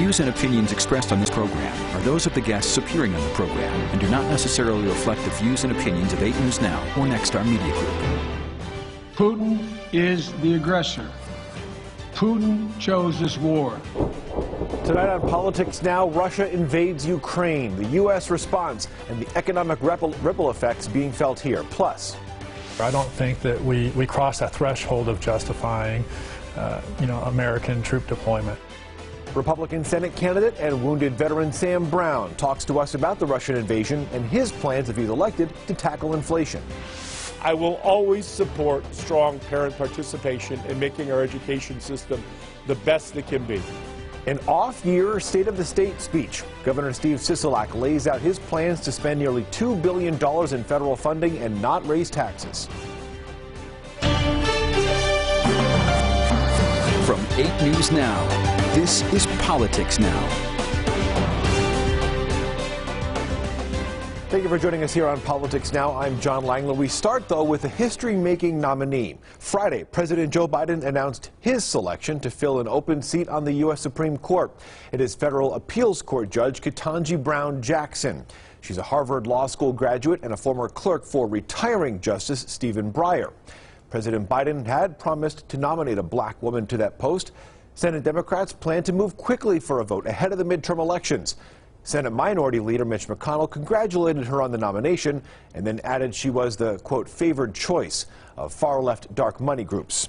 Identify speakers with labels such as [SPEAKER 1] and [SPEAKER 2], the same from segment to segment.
[SPEAKER 1] views and opinions expressed on this program are those of the guests appearing on the program and do not necessarily reflect the views and opinions of 8 News Now or Nexstar Media Group.
[SPEAKER 2] Putin is the aggressor. Putin chose this war.
[SPEAKER 3] Tonight on Politics Now, Russia invades Ukraine, the U.S. response, and the economic ripple effects being felt here. Plus,
[SPEAKER 4] I don't think that we cross that threshold of justifying, American troop deployment.
[SPEAKER 3] Republican Senate candidate and wounded veteran Sam Brown talks to us about the Russian invasion and his plans, if he's elected, to tackle inflation.
[SPEAKER 5] I will always support strong parent participation in making our education system the best it can be.
[SPEAKER 3] An off-year State of the State speech. Governor Steve Sisolak lays out his plans to spend nearly $2 billion in federal funding and not raise taxes.
[SPEAKER 1] From 8 News Now, this is Politics Now.
[SPEAKER 3] Thank you for joining us here on Politics Now. I'm John Langland. We start, though, with a history-making nominee. Friday, President Joe Biden announced his selection to fill an open seat on the U.S. Supreme Court. It is federal appeals court judge Ketanji Brown Jackson. She's a Harvard Law School graduate and a former clerk for retiring Justice Stephen Breyer. President Biden had promised to nominate a black woman to that post. Senate Democrats plan to move quickly for a vote ahead of the midterm elections. Senate Minority Leader Mitch McConnell congratulated her on the nomination and then added she was the, quote, favored choice of far-left dark money groups.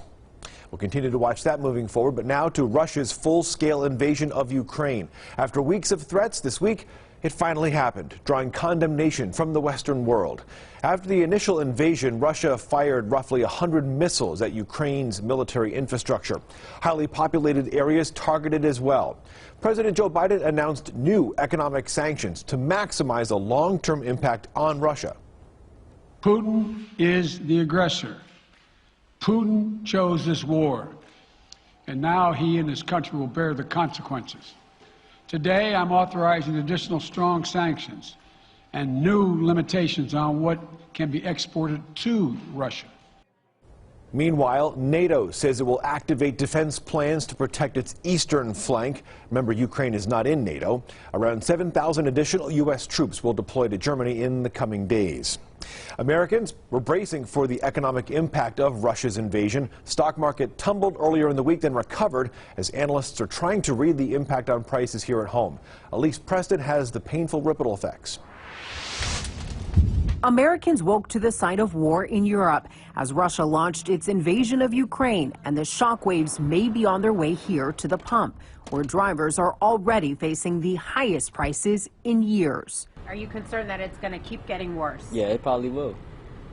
[SPEAKER 3] We'll continue to watch that moving forward, but now to Russia's full-scale invasion of Ukraine. After weeks of threats this week, it finally happened, drawing condemnation from the Western world. After the initial invasion, Russia fired roughly 100 missiles at Ukraine's military infrastructure. Highly populated areas targeted as well. President Joe Biden announced new economic sanctions to maximize the long-term impact on Russia.
[SPEAKER 2] Putin is the aggressor. Putin chose this war, and now he and his country will bear the consequences. Today, I'm authorizing additional strong sanctions and new limitations on what can be exported to Russia.
[SPEAKER 3] Meanwhile, NATO says it will activate defense plans to protect its eastern flank. Remember, Ukraine is not in NATO. Around 7,000 additional U.S. troops will deploy to Germany in the coming days. Americans were bracing for the economic impact of Russia's invasion. Stock market tumbled earlier in the week, then recovered as analysts are trying to read the impact on prices here at home. Elise Preston has the painful ripple effects.
[SPEAKER 6] Americans woke to the sight of war in Europe as Russia launched its invasion of Ukraine, and the shockwaves may be on their way here to the pump, where drivers are already facing the highest prices in years.
[SPEAKER 7] Are you concerned that it's going to keep getting worse?
[SPEAKER 8] Yeah, it probably will.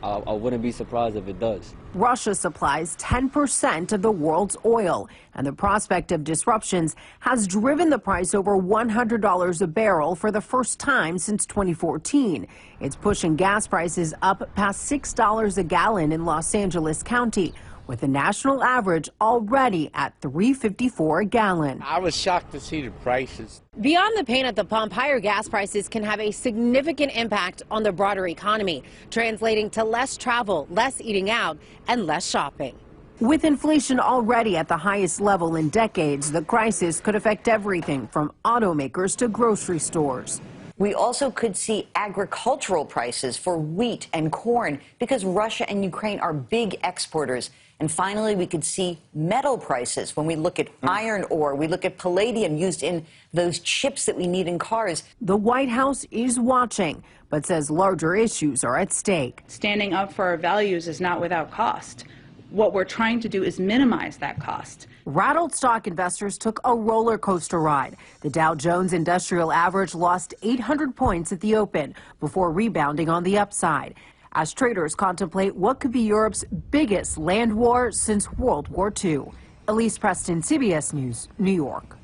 [SPEAKER 8] I wouldn't be surprised if it does.
[SPEAKER 6] Russia supplies 10% of the world's oil, and the prospect of disruptions has driven the price over $100 a barrel for the first time since 2014. It's pushing gas prices up past $6 a gallon in Los Angeles County, with the national average already at $3.54 a gallon.
[SPEAKER 9] I was shocked to see the prices.
[SPEAKER 7] Beyond the pain at the pump, higher gas prices can have a significant impact on the broader economy, translating to less travel, less eating out, and less shopping.
[SPEAKER 6] With inflation already at the highest level in decades, the crisis could affect everything from automakers to grocery stores.
[SPEAKER 10] We also could see agricultural prices for wheat and corn because Russia and Ukraine are big exporters. And finally, we could see metal prices when we look at iron ore, we look at palladium used in those chips that we need in cars.
[SPEAKER 6] The White House is watching, but says larger issues are at stake.
[SPEAKER 11] Standing up for our values is not without cost. What we're trying to do is minimize that cost.
[SPEAKER 6] Rattled stock investors took a roller coaster ride. The Dow Jones Industrial Average lost 800 points at the open before rebounding on the upside, as traders contemplate what could be Europe's biggest land war since World War II. Elise Preston, CBS News, New York.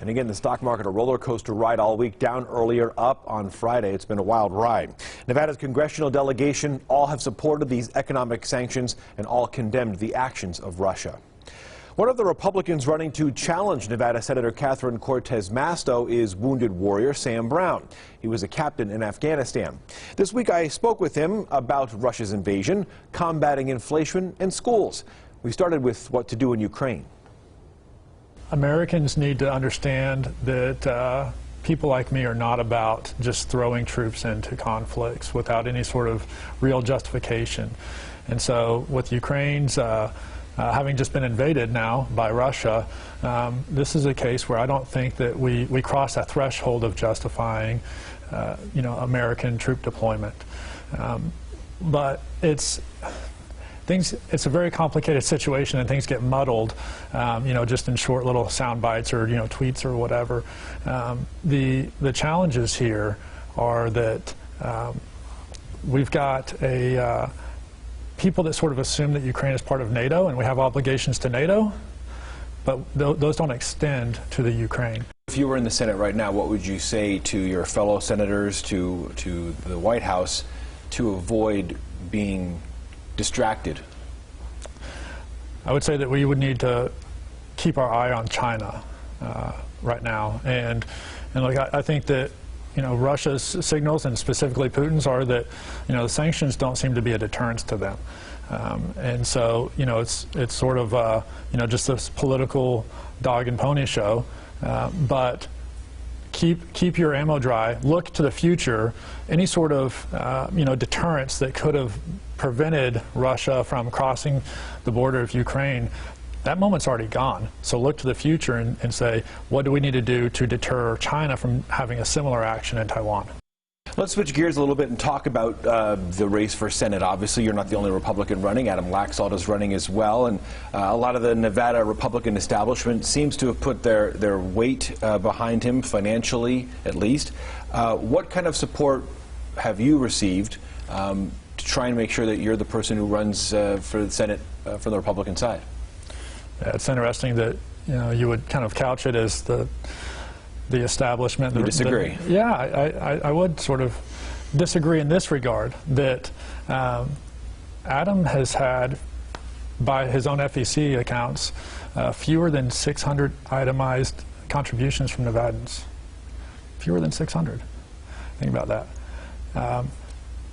[SPEAKER 3] And again, the stock market, a roller coaster ride all week, down earlier, up on Friday. It's been a wild ride. Nevada's congressional delegation all have supported these economic sanctions and all condemned the actions of Russia. One of the Republicans running to challenge Nevada Senator Catherine Cortez Masto is wounded warrior Sam Brown. He was a captain in Afghanistan. This week I spoke with him about Russia's invasion, combating inflation, and schools. We started with what to do in Ukraine.
[SPEAKER 4] Americans need to understand that people like me are not about just throwing troops into conflicts without any sort of real justification. And so with Ukraine's having just been invaded now by Russia, this is a case where I don't think that we cross that threshold of justifying American troop deployment. But it's a very complicated situation, and things get muddled, just in short little sound bites or tweets or whatever. The challenges here are that we've got people that sort of assume that Ukraine is part of NATO, and we have obligations to NATO, but those don't extend to the Ukraine.
[SPEAKER 3] If you were in the Senate right now, what would you say to your fellow senators, to the White House, to avoid being distracted?
[SPEAKER 4] I would say that we would need to keep our eye on China right now, and like I think that Russia's signals, and specifically Putin's, are that the sanctions don't seem to be a deterrence to them, and so it's sort of just this political dog and pony show, but keep your ammo dry. Look to the future. Any sort of deterrence that could have prevented Russia from crossing the border of Ukraine, that moment's already gone. So look to the future and say, what do we need to do to deter China from having a similar action in Taiwan?
[SPEAKER 3] Let's switch gears a little bit and talk about the race for Senate. Obviously, you're not the only Republican running. Adam Laxalt is running as well, and a lot of the Nevada Republican establishment seems to have put their weight behind him, financially at least. What kind of support have you received to try and make sure that you're the person who runs for the Senate from the Republican side?
[SPEAKER 4] Yeah, it's interesting that you would kind of couch it as the establishment.
[SPEAKER 3] You disagree?
[SPEAKER 4] I would sort of disagree in this regard, that Adam has had, by his own FEC accounts, fewer than 600 itemized contributions from Nevadans. Fewer than 600. Think about that.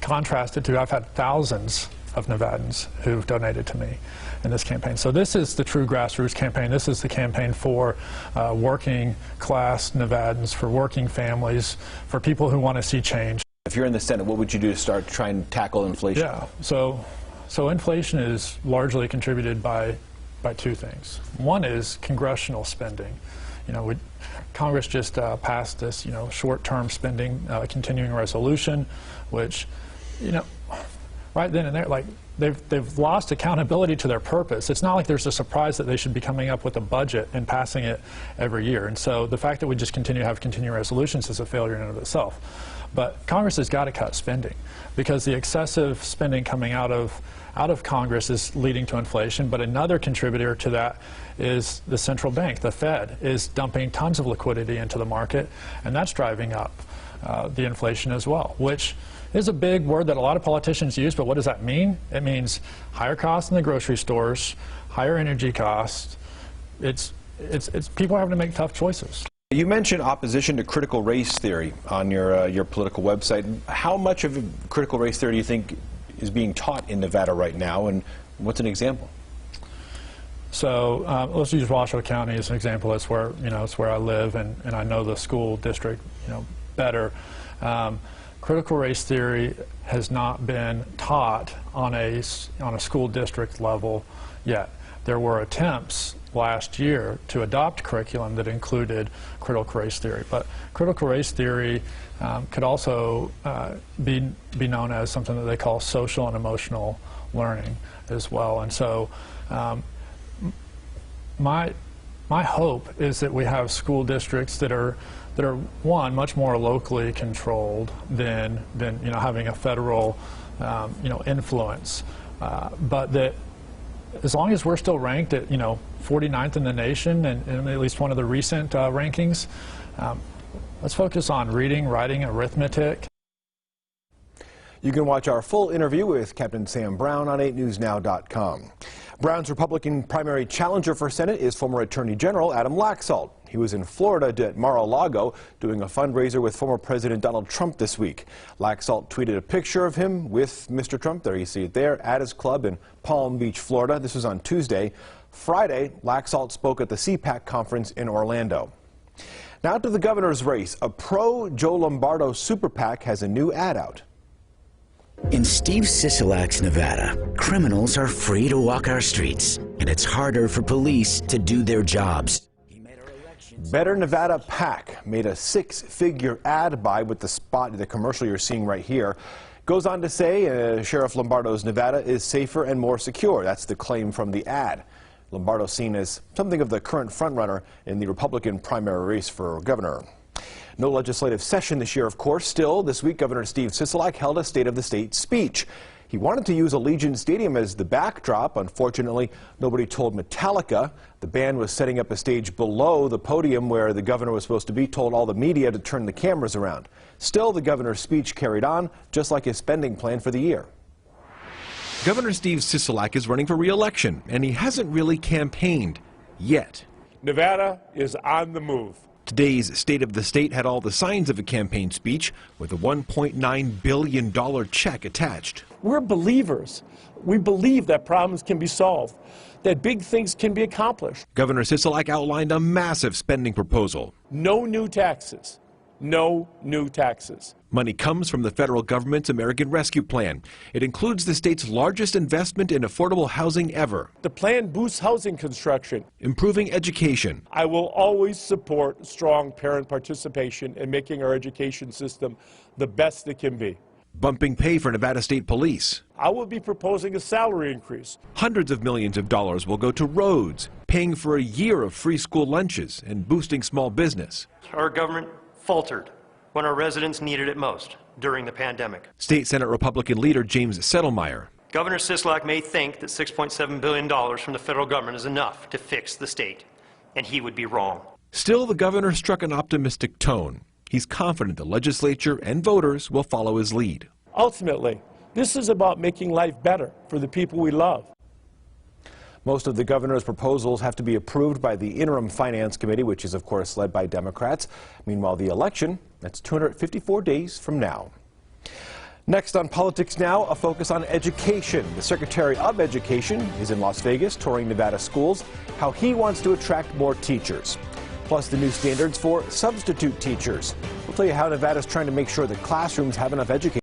[SPEAKER 4] Contrasted to, I've had thousands of Nevadans who've donated to me in this campaign. So this is the true grassroots campaign. This is the campaign for working class Nevadans, for working families, for people who want to see change.
[SPEAKER 3] If you're in the Senate, what would you do to start trying to tackle inflation?
[SPEAKER 4] Yeah, so inflation is largely contributed by two things. One is congressional spending. Congress just passed this short-term spending continuing resolution, which right then and there, like, they've lost accountability to their purpose. It's not like there's a surprise that they should be coming up with a budget and passing it every year. And so the fact that we just continue to have continuing resolutions is a failure in and of itself. But Congress has got to cut spending, because the excessive spending coming out of Congress is leading to inflation. But another contributor to that is the central bank, the Fed, is dumping tons of liquidity into the market, and that's driving up the inflation as well, which is a big word that a lot of politicians use, but what does that mean? It means higher costs in the grocery stores, higher energy costs. It's people are having to make tough choices.
[SPEAKER 3] You mentioned opposition to critical race theory on your political website. How much of critical race theory do you think is being taught in Nevada right now, and what's an example?
[SPEAKER 4] So let's use Washoe County as an example. It's where it's where I live, and I know the school district better. Critical race theory has not been taught on a school district level yet. There were attempts last year to adopt curriculum that included critical race theory, but critical race theory could also be known as something that they call social and emotional learning as well. And so my hope is that we have school districts that are one, much more locally controlled than having a federal influence, but that as long as we're still ranked at 49th in the nation, and at least one of the recent rankings, let's focus on reading, writing, arithmetic.
[SPEAKER 3] You can watch our full interview with Captain Sam Brown on 8newsnow.com. Brown's Republican primary challenger for Senate is former Attorney General Adam Laxalt. He was in Florida at Mar-a-Lago doing a fundraiser with former President Donald Trump this week. Laxalt tweeted a picture of him with Mr. Trump, there you see it there, at his club in Palm Beach, Florida. This was on Tuesday. Friday, Laxalt spoke at the CPAC conference in Orlando. Now to the governor's race. A pro-Joe Lombardo super PAC has a new ad out.
[SPEAKER 12] In Steve Sisolak's Nevada, criminals are free to walk our streets, and it's harder for police to do their jobs.
[SPEAKER 3] Better Nevada PAC made a six-figure ad buy with the commercial you're seeing right here. Goes on to say Sheriff Lombardo's Nevada is safer and more secure. That's the claim from the ad. Lombardo seen as something of the current frontrunner in the Republican primary race for governor. No legislative session this year, of course. Still, this week, Governor Steve Sisolak held a State of the State speech. He wanted to use Allegiant Stadium as the backdrop. Unfortunately, nobody told Metallica. The band was setting up a stage below the podium where the governor was supposed to be, told all the media to turn the cameras around. Still, the governor's speech carried on, just like his spending plan for the year.
[SPEAKER 13] Governor Steve Sisolak is running for re-election, and he hasn't really campaigned yet.
[SPEAKER 5] Nevada is on the move.
[SPEAKER 13] Today's State of the State had all the signs of a campaign speech with a $1.9 billion check attached.
[SPEAKER 5] We're believers. We believe that problems can be solved, that big things can be accomplished.
[SPEAKER 13] Governor Sisolak outlined a massive spending proposal.
[SPEAKER 5] No new taxes. No new taxes.
[SPEAKER 13] Money comes from the federal government's American Rescue Plan. It includes the state's largest investment in affordable housing ever.
[SPEAKER 5] The plan boosts housing construction.
[SPEAKER 13] Improving education.
[SPEAKER 5] I will always support strong parent participation in making our education system the best it can be.
[SPEAKER 13] Bumping pay for Nevada State Police.
[SPEAKER 5] I will be proposing a salary increase.
[SPEAKER 13] Hundreds of millions of dollars will go to roads, paying for a year of free school lunches and boosting small business.
[SPEAKER 14] Our government faltered when our residents needed it most during the pandemic.
[SPEAKER 13] State Senate Republican leader James Settlemeyer.
[SPEAKER 14] Governor Sisolak may think that $6.7 billion from the federal government is enough to fix the state, and he would be wrong.
[SPEAKER 13] Still, the governor struck an optimistic tone. He's confident the legislature and voters will follow his lead.
[SPEAKER 5] Ultimately, this is about making life better for the people we love.
[SPEAKER 3] Most of the governor's proposals have to be approved by the Interim Finance Committee, which is, of course, led by Democrats. Meanwhile, the election, that's 254 days from now. Next on Politics Now, a focus on education. The Secretary of Education is in Las Vegas touring Nevada schools, how he wants to attract more teachers. Plus the new standards for substitute teachers. We'll tell you how Nevada's trying to make sure that classrooms have enough educators.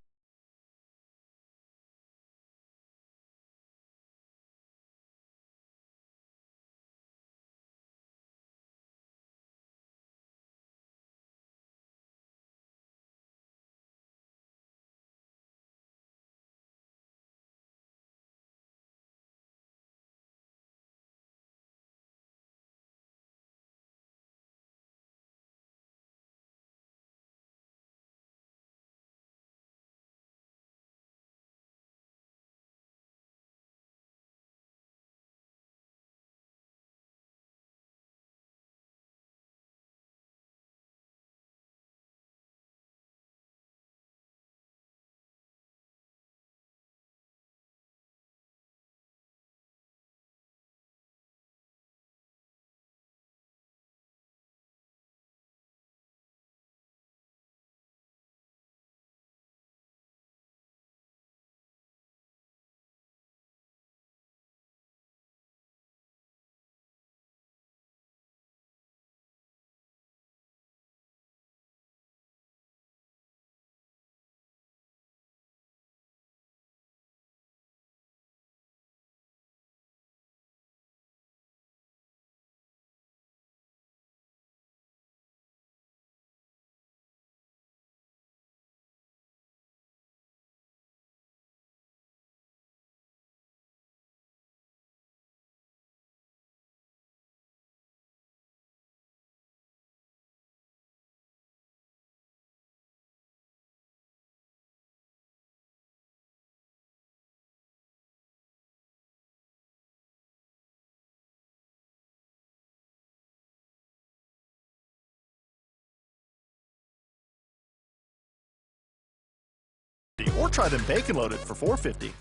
[SPEAKER 15] Or try them bacon loaded for $4.50.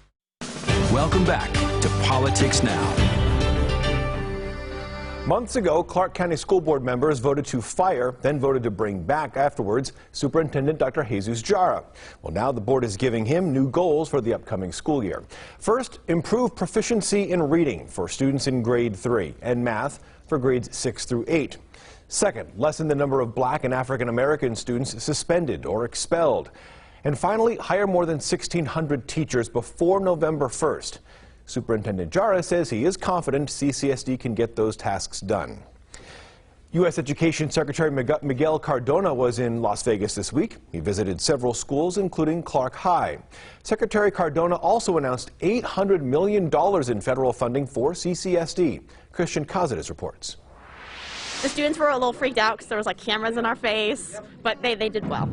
[SPEAKER 1] Welcome back to Politics Now.
[SPEAKER 3] Months ago, Clark County School Board members voted to fire, then voted to bring back afterwards, Superintendent Dr. Jesus Jara. Well, now the board is giving him new goals for the upcoming school year. First, improve proficiency in reading for students in grade 3 and math for grades 6 through 8. Second, lessen the number of Black and African American students suspended or expelled. And finally, hire more than 1,600 teachers before November 1st. Superintendent Jara says he is confident CCSD can get those tasks done. U.S. Education Secretary Miguel Cardona was in Las Vegas this week. He visited several schools, including Clark High. Secretary Cardona also announced $800 million in federal funding for CCSD. Christian Cázares reports.
[SPEAKER 16] The students were a little freaked out because there was like cameras in our face, but they did well.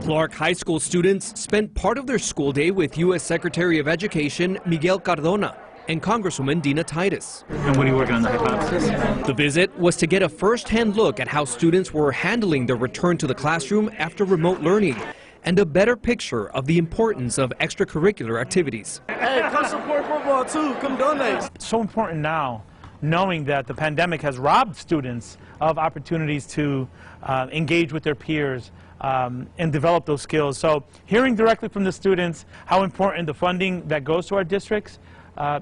[SPEAKER 17] Clark High School students spent part of their school day with U.S. Secretary of Education Miguel Cardona and Congresswoman Dina Titus.
[SPEAKER 18] And what are you working on the hypothesis?
[SPEAKER 17] The visit was to get a first-hand look at how students were handling their return to the classroom after remote learning and a better picture of the importance of extracurricular activities.
[SPEAKER 18] Hey, come support football too. Come donate.
[SPEAKER 19] It's so important now, knowing that the pandemic has robbed students of opportunities to engage with their peers and develop those skills. So hearing directly from the students how important the funding that goes to our districts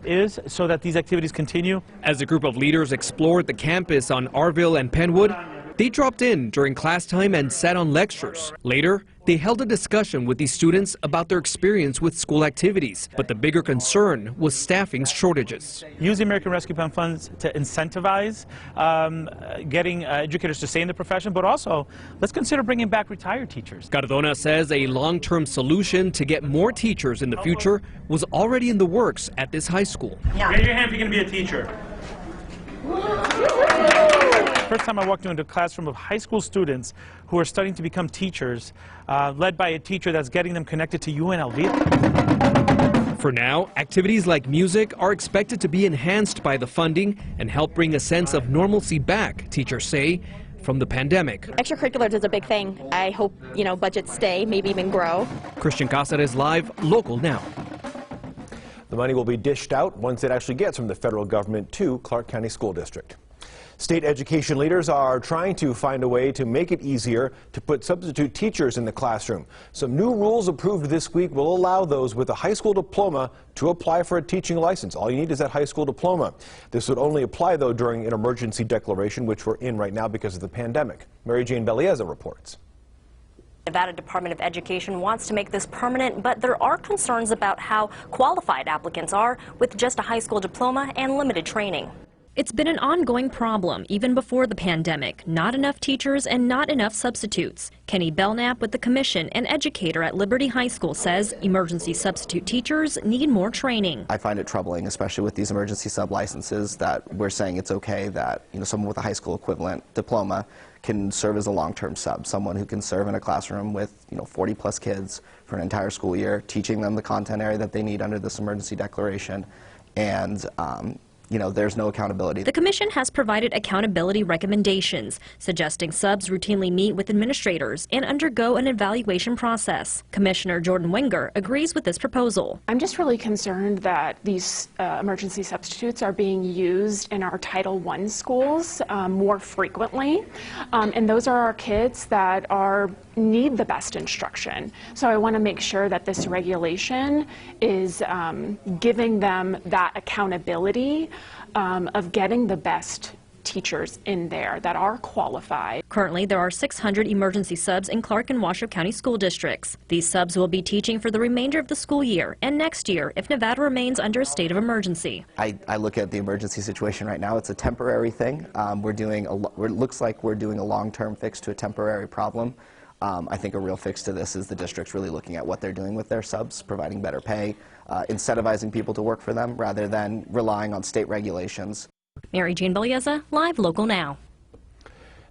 [SPEAKER 19] is so that these activities continue.
[SPEAKER 17] As a group of leaders explored the campus on Arville and Penwood, they dropped in during class time and sat on lectures. Later, they held a discussion with these students about their experience with school activities, but the bigger concern was staffing shortages.
[SPEAKER 19] Use the American Rescue Plan funds to incentivize getting educators to stay in the profession, but also let's consider bringing back retired teachers.
[SPEAKER 17] Cardona says a long-term solution to get more teachers in the future was already in the works at this high school.
[SPEAKER 19] Yeah. Raise your hand if you're going to be a teacher. First time I walked into a classroom of high school students who are studying to become teachers, led by a teacher that's getting them connected to UNLV.
[SPEAKER 17] For now, activities like music are expected to be enhanced by the funding and help bring a sense of normalcy back, teachers say, from the pandemic.
[SPEAKER 16] Extracurriculars is a big thing. I hope, budgets stay, maybe even grow.
[SPEAKER 17] Christian Cázares Live, Local Now.
[SPEAKER 3] The money will be dished out once it actually gets from the federal government to Clark County School District. State education leaders are trying to find a way to make it easier to put substitute teachers in the classroom. Some new rules approved this week will allow those with a high school diploma to apply for a teaching license. All you need is that high school diploma. This would only apply, though, during an emergency declaration, which we're in right now because of the pandemic. Mary Jane Bellieza reports.
[SPEAKER 20] Nevada Department of Education wants to make this permanent, but there are concerns about how qualified applicants are with just a high school diploma and limited training.
[SPEAKER 21] It's been an ongoing problem even before the pandemic. Not enough teachers and not enough substitutes. Kenny Belknap with the commission, an educator at Liberty High School, says emergency substitute teachers need more training.
[SPEAKER 22] I find it troubling, especially with these emergency sub licenses, that we're saying it's okay that someone with a high school equivalent diploma can serve as a long-term sub, someone who can serve in a classroom with 40 plus kids for an entire school year, teaching them the content area that they need under this emergency declaration, and there's no accountability.
[SPEAKER 21] The commission has provided accountability recommendations, suggesting subs routinely meet with administrators and undergo an evaluation process. Commissioner Jordan Wenger agrees with this proposal.
[SPEAKER 23] I'm just really concerned that these emergency substitutes are being used in our Title I schools more frequently, and those are our kids that need the best instruction. So I want to make sure that this regulation is giving them that accountability of getting the best teachers in there that are qualified.
[SPEAKER 21] Currently, there are 600 emergency subs in Clark and Washoe County school districts. These subs will be teaching for the remainder of the school year and next year if Nevada remains under a state of emergency.
[SPEAKER 22] I look at the emergency situation right now. It's a temporary thing. It looks like we're doing a long-term fix to a temporary problem. I think a real fix to this is the districts really looking at what they're doing with their subs, providing better pay, incentivizing people to work for them rather than relying on state regulations.
[SPEAKER 21] Mary Jane Bellieza, Live Local Now.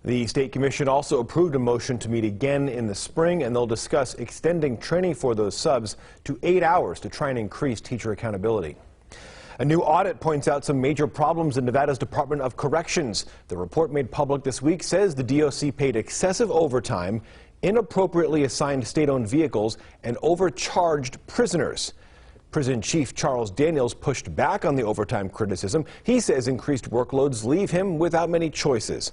[SPEAKER 3] The State Commission also approved a motion to meet again in the spring, and they'll discuss extending training for those subs to 8 hours to try and increase teacher accountability. A new audit points out some major problems in Nevada's Department of Corrections. The report made public this week says the DOC paid excessive overtime, inappropriately assigned state-owned vehicles, and overcharged prisoners. Prison Chief Charles Daniels pushed back on the overtime criticism. He says increased workloads leave him without many choices.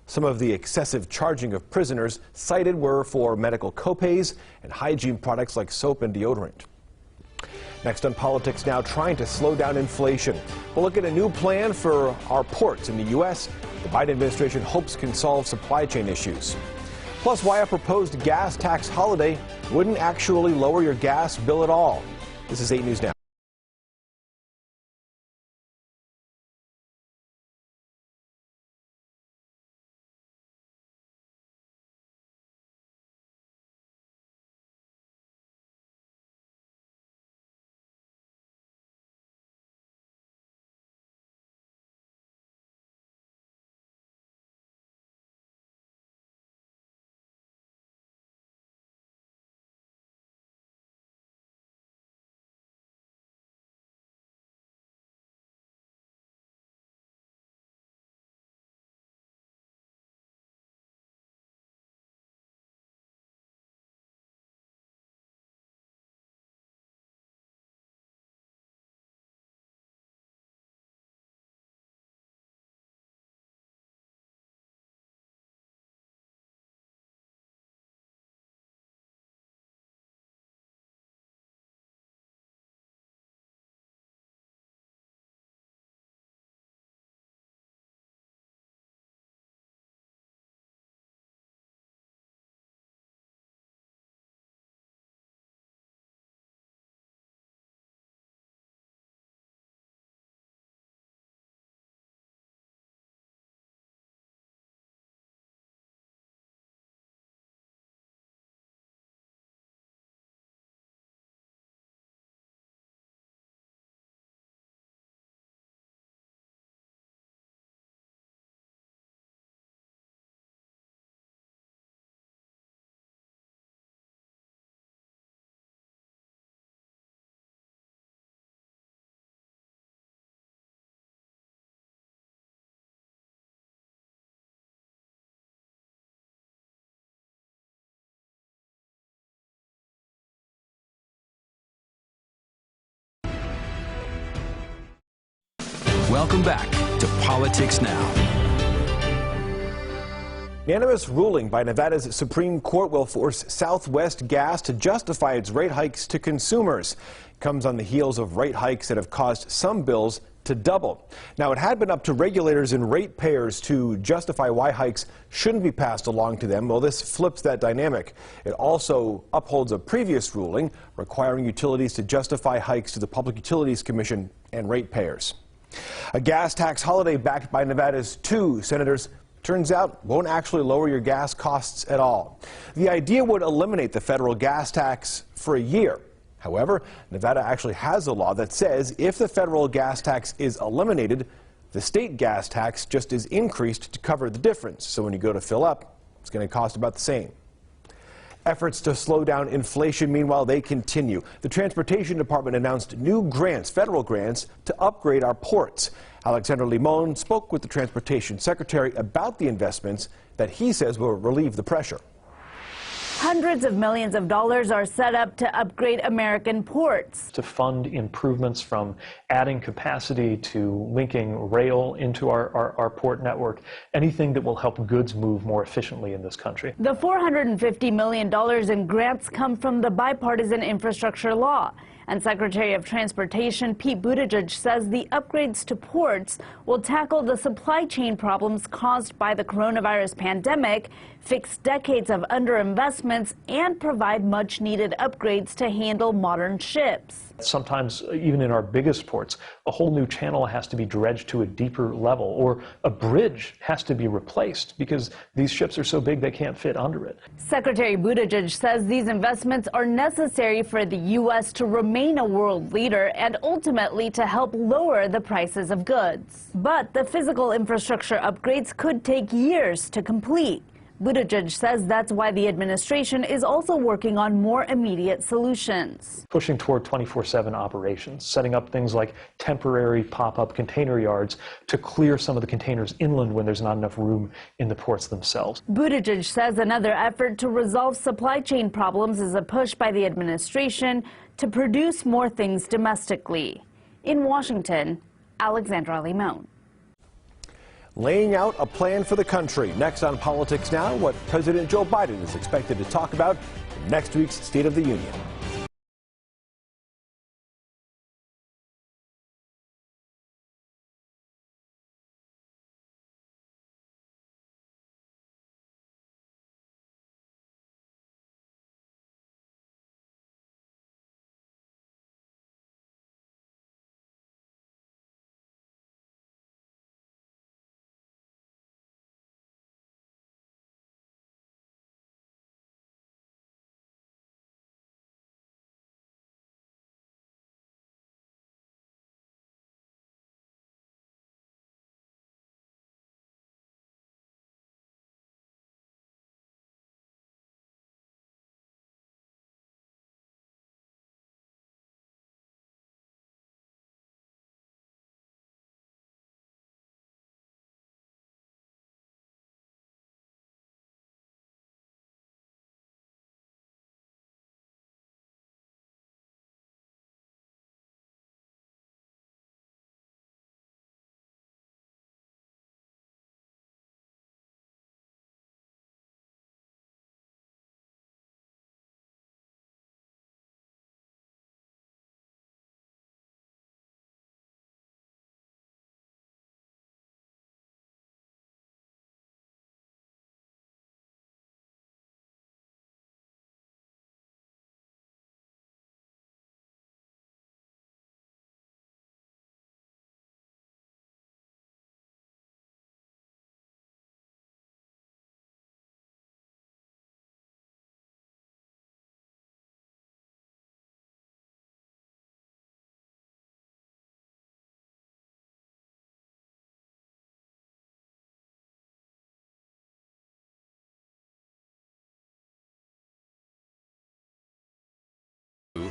[SPEAKER 3] Some of the excessive charging of prisoners cited were for medical copays and hygiene products like soap and deodorant. Next on Politics Now, trying to slow down inflation. We'll look at a new plan for our ports in the U.S. the Biden administration hopes can solve supply chain issues. Plus, why a proposed gas tax holiday wouldn't actually lower your gas bill at all. This is 8 News Now.
[SPEAKER 1] Welcome back to Politics Now.
[SPEAKER 3] Unanimous ruling by Nevada's Supreme Court will force Southwest Gas to justify its rate hikes to consumers. It comes on the heels of rate hikes that have caused some bills to double. Now, it had been up to regulators and ratepayers to justify why hikes shouldn't be passed along to them. Well, this flips that dynamic. It also upholds a previous ruling requiring utilities to justify hikes to the Public Utilities Commission and ratepayers. A gas tax holiday backed by Nevada's 2 senators turns out won't actually lower your gas costs at all. The idea would eliminate the federal gas tax for a year. However, Nevada actually has a law that says if the federal gas tax is eliminated, the state gas tax just is increased to cover the difference. So when you go to fill up, it's going to cost about the same. Efforts to slow down inflation, meanwhile, they continue. The Transportation Department announced new grants, federal grants, to upgrade our ports. Alexander Limon spoke with the Transportation Secretary about the investments that he says will relieve the pressure.
[SPEAKER 2] Hundreds of millions of dollars are set up to upgrade American ports.
[SPEAKER 8] To fund improvements from adding capacity to linking rail into our port network, anything that will help goods move more efficiently in this country.
[SPEAKER 2] The $450 million in grants come from the bipartisan infrastructure law. And Secretary of Transportation Pete Buttigieg says the upgrades to ports will tackle the supply chain problems caused by the coronavirus pandemic, fix decades of underinvestments, and provide much-needed upgrades to handle modern ships.
[SPEAKER 8] Sometimes, even in our biggest ports, a whole new channel has to be dredged to a deeper level, or a bridge has to be replaced because these ships are so big they can't fit under it.
[SPEAKER 2] Secretary Buttigieg says these investments are necessary for the U.S. to remain a world leader and ultimately to help lower the prices of goods. But the physical infrastructure upgrades could take years to complete. Buttigieg says that's why the administration is also working on more immediate solutions.
[SPEAKER 8] Pushing toward 24/7 operations, setting up things like temporary pop-up container yards to clear some of the containers inland when there's not enough room in the ports themselves.
[SPEAKER 2] Buttigieg says another effort to resolve supply chain problems is a push by the administration to produce more things domestically. In Washington, Alexandra Limon.
[SPEAKER 3] Laying out a plan for the country. Next on Politics Now, what President Joe Biden is expected to talk about in next week's State of the Union.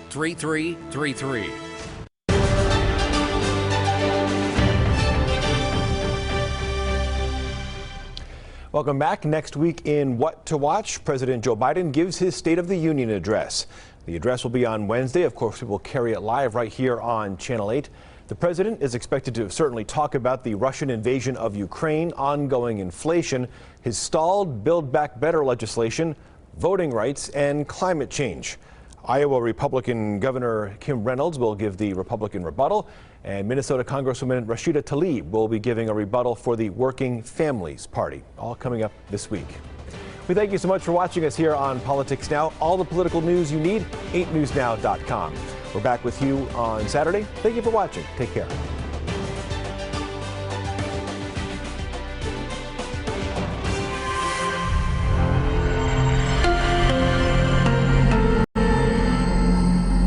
[SPEAKER 7] $3333.
[SPEAKER 3] Welcome back. Next week in What to Watch, President Joe Biden gives his State of the Union address. The address will be on Wednesday. Of course, we will carry it live right here on Channel 8. The president is expected to certainly talk about the Russian invasion of Ukraine, ongoing inflation, his stalled Build Back Better legislation, voting rights, and climate change. Iowa Republican Governor Kim Reynolds will give the Republican rebuttal, and Minnesota Congresswoman Rashida Tlaib will be giving a rebuttal for the Working Families Party, all coming up this week. We thank you so much for watching us here on Politics Now. All the political news you need, 8newsnow.com. We're back with you on Saturday. Thank you for watching. Take care.